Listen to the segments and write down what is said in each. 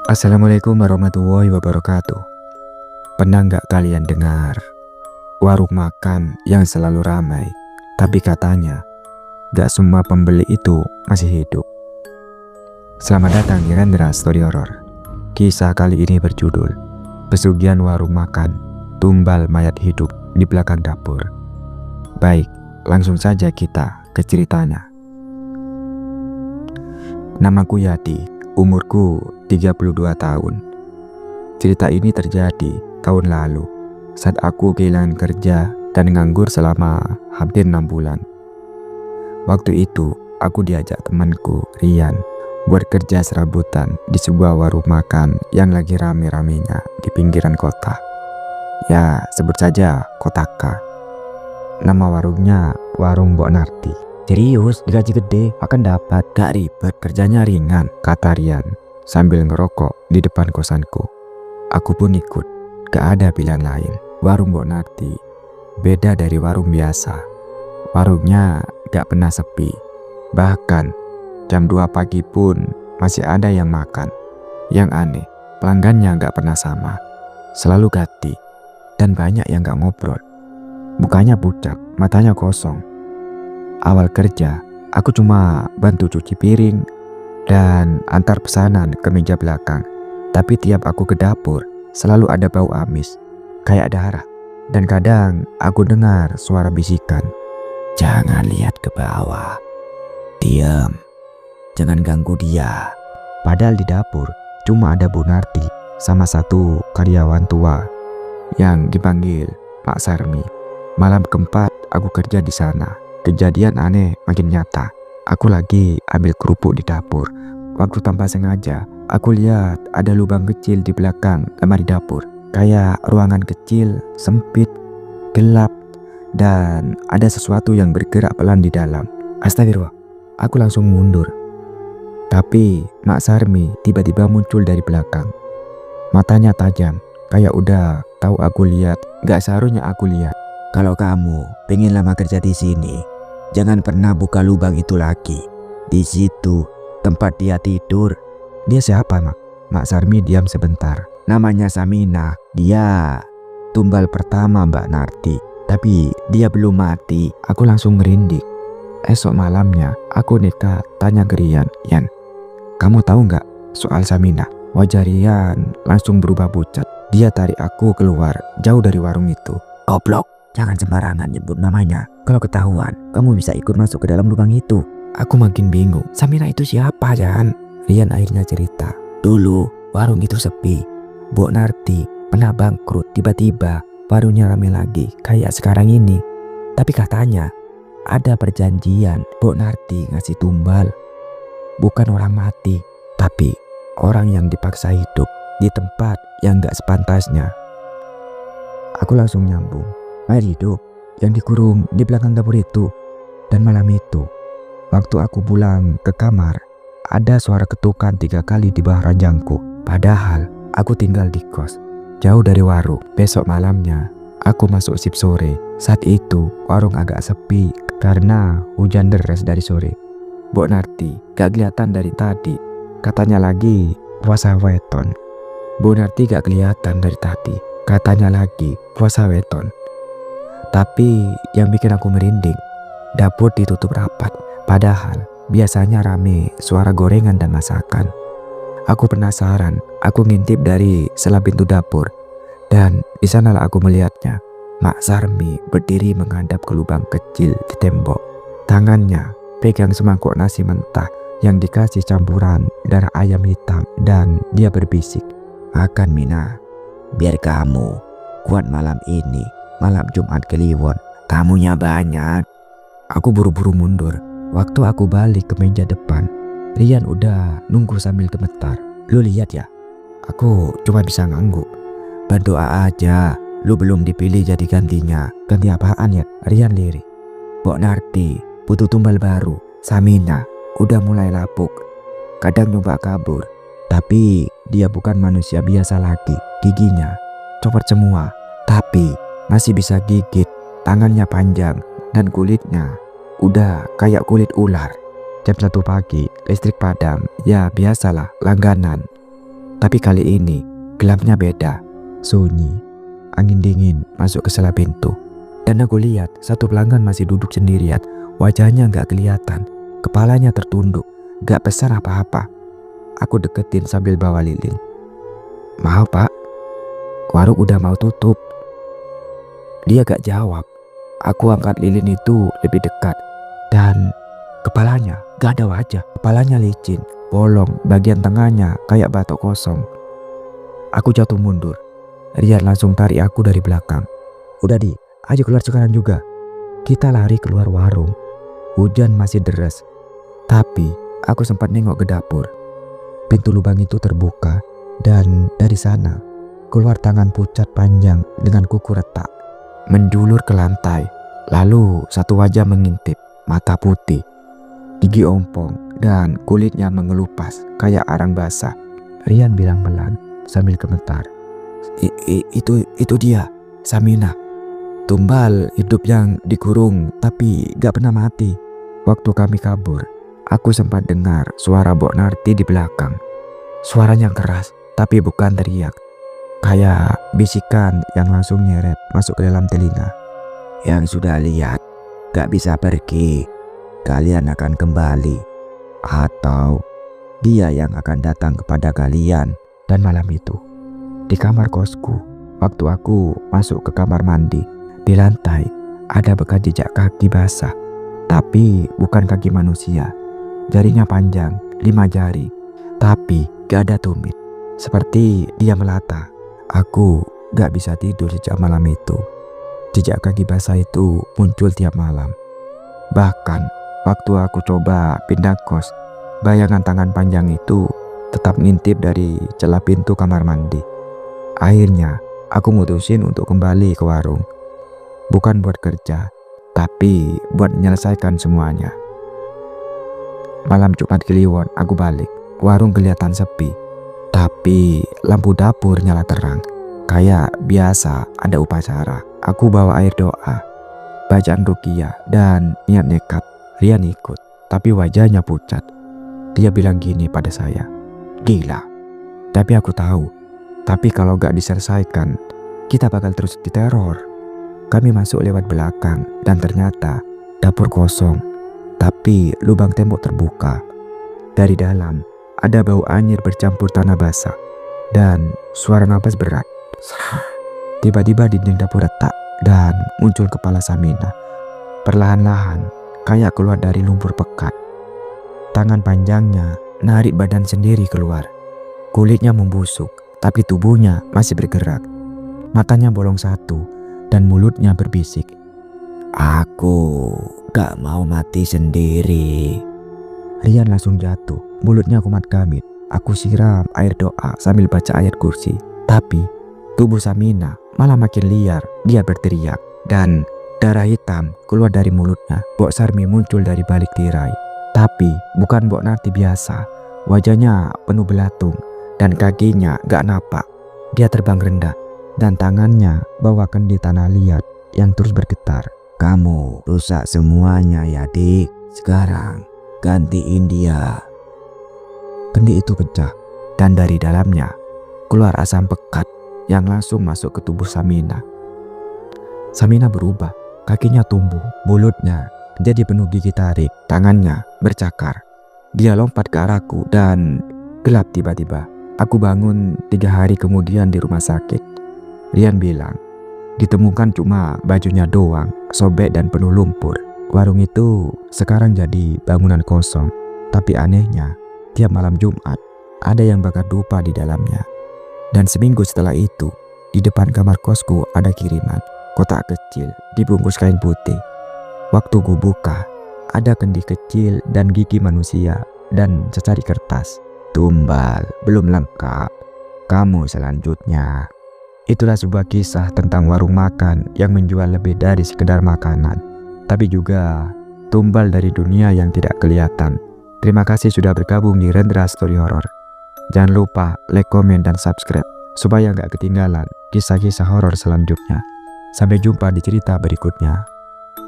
Assalamualaikum warahmatullahi wabarakatuh. Pernah nggak kalian dengar warung makan yang selalu ramai, tapi katanya nggak semua pembeli itu masih hidup? Selamat datang di Rendra Story Horror. Kisah kali ini berjudul Pesugihan Warung Makan Tumbal Mayat Hidup di Belakang Dapur. Baik, langsung saja kita ke ceritanya. Namaku Yati, umurku 32 tahun. Cerita ini terjadi tahun lalu saat aku kehilangan kerja dan nganggur selama hampir 6 bulan. Waktu itu aku diajak temanku Rian buat kerja serabutan di sebuah warung makan yang lagi rame-ramenya di pinggiran kota. Ya, sebut saja Kota K. Nama warungnya Warung Mbok Narti. Serius, digaji gede, akan dapat. Gak ribet, kerjanya ringan, kata Rian sambil ngerokok di depan kosanku. Aku pun ikut, gak ada pilihan lain. Warung Mbok Narti beda dari warung biasa. Warungnya gak pernah sepi. Bahkan jam 2 pagi pun masih ada yang makan. Yang aneh, pelanggannya gak pernah sama, selalu ganti. Dan banyak yang gak ngobrol. Mukanya pucat, matanya kosong. Awal kerja, aku cuma bantu cuci piring dan antar pesanan ke meja belakang. Tapi tiap aku ke dapur, selalu ada bau amis, kayak darah. Dan kadang aku dengar suara bisikan. Jangan lihat ke bawah. Diam. Jangan ganggu dia. Padahal di dapur cuma ada Bu Narti sama satu karyawan tua yang dipanggil Pak Sarmi. Malam keempat aku kerja di sana. Kejadian aneh makin nyata. Aku lagi ambil kerupuk di dapur. Waktu tanpa sengaja, aku lihat ada lubang kecil di belakang lemari dapur. Kayak ruangan kecil, sempit, gelap, dan ada sesuatu yang bergerak pelan di dalam. Astagfirullah, aku langsung mundur. Tapi Mak Sarmi tiba-tiba muncul dari belakang. Matanya tajam, kayak udah tahu aku lihat, gak seharusnya aku lihat. Kalau kamu pengen lama kerja di sini, jangan pernah buka lubang itu lagi. Di situ tempat dia tidur. Dia siapa, Mak? Mak Sarmi diam sebentar. Namanya Samina. Dia tumbal pertama Mbak Narti. Tapi dia belum mati. Aku langsung merinding. Esok malamnya aku nekat tanya ke Rian. Yan, kamu tahu nggak soal Samina? Wajah Rian langsung berubah pucat. Dia tarik aku keluar jauh dari warung itu. Goblok, jangan sembarangan nyebut namanya. Kalau ketahuan, kamu bisa ikut masuk ke dalam lubang itu. Aku makin bingung. Samina itu siapa, Jan? Rian akhirnya cerita. Dulu warung itu sepi. Mbok Narti pernah bangkrut. Tiba-tiba warungnya rame lagi kayak sekarang ini. Tapi katanya ada perjanjian Mbok Narti ngasih tumbal. Bukan orang mati, tapi orang yang dipaksa hidup di tempat yang gak sepantasnya. Aku langsung nyambung. Mayat hidup yang dikurung di belakang dapur itu. Dan malam itu, waktu aku pulang ke kamar, ada suara ketukan 3 kali di bawah ranjangku. Padahal aku tinggal di kos, jauh dari warung. Besok malamnya, aku masuk shift sore. Saat itu, warung agak sepi karena hujan deras dari sore. Mbok Narti gak kelihatan dari tadi. Katanya lagi puasa weton. Mbok Narti gak kelihatan dari tadi. Katanya lagi puasa weton. Tapi yang bikin aku merinding, dapur ditutup rapat. Padahal biasanya rame suara gorengan dan masakan. Aku penasaran, aku ngintip dari sela pintu dapur. Dan di sanalah aku melihatnya. Mak Sarmi berdiri menghadap ke lubang kecil di tembok. Tangannya pegang semangkuk nasi mentah yang dikasih campuran darah ayam hitam. Dan dia berbisik, "Makan, Mina, biar kamu kuat malam ini. Malam Jumat Kliwon, tamunya banyak." Aku buru-buru mundur. Waktu aku balik ke meja depan, Rian udah nunggu sambil gemetar. "Lu lihat ya?" Aku cuma bisa ngangguk. "Berdoa aja, lu belum dipilih jadi gantinya." "Ganti apaan ya?" Rian lirik. "Mbok Narti butuh tumbal baru. Samina udah mulai lapuk. Kadang nyoba kabur. Tapi dia bukan manusia biasa lagi. Giginya copot semua. Tapi masih bisa gigit. Tangannya panjang dan kulitnya udah kayak kulit ular. Jam 1 pagi listrik padam. Ya biasalah, langganan. Tapi kali ini gelapnya beda, sunyi. Angin dingin masuk ke sela pintu. Dan aku lihat satu pelanggan masih duduk sendirian. Wajahnya gak kelihatan, kepalanya tertunduk, gak pesan apa-apa. Aku deketin sambil bawa lilin. "Maaf pak, warung udah mau tutup." Dia gak jawab. Aku angkat lilin itu lebih dekat. Dan kepalanya gak ada wajah. Kepalanya licin, bolong, bagian tengahnya kayak batok kosong. Aku jatuh mundur. Rian langsung tarik aku dari belakang. "Udah di, ayo keluar sekarang juga." Kita lari keluar warung. Hujan masih deras. Tapi aku sempat nengok ke dapur. Pintu lubang itu terbuka. Dan dari sana keluar tangan pucat panjang dengan kuku retak. Menjulur ke lantai. Lalu satu wajah mengintip, mata putih, gigi ompong, dan kulitnya mengelupas kayak arang basah. Rian bilang pelan sambil gemetar, Itu dia, Samina. Tumbal hidup yang dikurung tapi gak pernah mati." Waktu kami kabur, aku sempat dengar suara Bok Narti di belakang. Suaranya keras tapi bukan teriak, kayak bisikan yang langsung nyeret masuk ke dalam telinga. "Yang sudah lihat gak bisa pergi, kalian akan kembali, atau dia yang akan datang kepada kalian." Dan malam itu di kamar kosku, waktu aku masuk ke kamar mandi, di lantai ada bekas jejak kaki basah. Tapi bukan kaki manusia. Jarinya panjang, 5 jari, tapi gak ada tumit, seperti dia melata. Aku gak bisa tidur sejak malam itu. Jejak kaki basah itu muncul tiap malam. Bahkan waktu aku coba pindah kos, bayangan tangan panjang itu tetap ngintip dari celah pintu kamar mandi. Akhirnya aku mutusin untuk kembali ke warung. Bukan buat kerja, tapi buat menyelesaikan semuanya. Malam Jumat Kliwon aku balik. Warung kelihatan sepi, tapi lampu dapur nyala terang. Kayak biasa ada upacara. Aku bawa air doa, bacaan ruqyah, dan niat nekat. Rian ikut, tapi wajahnya pucat. Dia bilang gini pada saya, "Gila." Tapi aku tahu, tapi kalau gak diselesaikan, kita bakal terus diteror. Kami masuk lewat belakang dan ternyata dapur kosong, tapi lubang tembok terbuka. Dari dalam ada bau anyir bercampur tanah basah dan suara napas berat. Tiba-tiba dinding dapur retak dan muncul kepala Samina. Perlahan-lahan kayak keluar dari lumpur pekat. Tangan panjangnya narik badan sendiri keluar. Kulitnya membusuk, tapi tubuhnya masih bergerak. Matanya bolong satu dan mulutnya berbisik, "Aku gak mau mati sendiri." Rian langsung jatuh, mulutnya kumat kamit. Aku siram air doa sambil baca ayat kursi. Tapi tubuh Samina malah makin liar. Dia berteriak dan darah hitam keluar dari mulutnya. Bok Sarmi muncul dari balik tirai. Tapi bukan Bok Narti biasa. Wajahnya penuh belatung dan kakinya gak napak. Dia terbang rendah dan tangannya bawa kendi tanah liat yang terus bergetar. "Kamu rusak semuanya ya dik, sekarang gantiin dia." Kendi itu pecah dan dari dalamnya keluar asam pekat yang langsung masuk ke tubuh Samina. Samina berubah, kakinya tumbuh, mulutnya jadi penuh gigi tarik, tangannya bercakar. Dia lompat ke arahku dan gelap tiba-tiba. Aku bangun 3 hari kemudian di rumah sakit. Rian bilang, ditemukan cuma bajunya doang, sobek dan penuh lumpur. Warung itu sekarang jadi bangunan kosong. Tapi anehnya, tiap malam Jumat ada yang bakar dupa di dalamnya. Dan seminggu setelah itu, di depan kamar kosku ada kiriman, kotak kecil dibungkus kain putih. Waktu gue buka, ada kendi kecil dan gigi manusia dan secari kertas. "Tumbal belum lengkap, kamu selanjutnya." Itulah sebuah kisah tentang warung makan yang menjual lebih dari sekedar makanan, tapi juga tumbal dari dunia yang tidak kelihatan. Terima kasih sudah bergabung di Rendra Story Horror. Jangan lupa like, komen, dan subscribe supaya nggak ketinggalan kisah-kisah horor selanjutnya. Sampai jumpa di cerita berikutnya.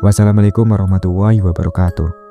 Wassalamualaikum warahmatullahi wabarakatuh.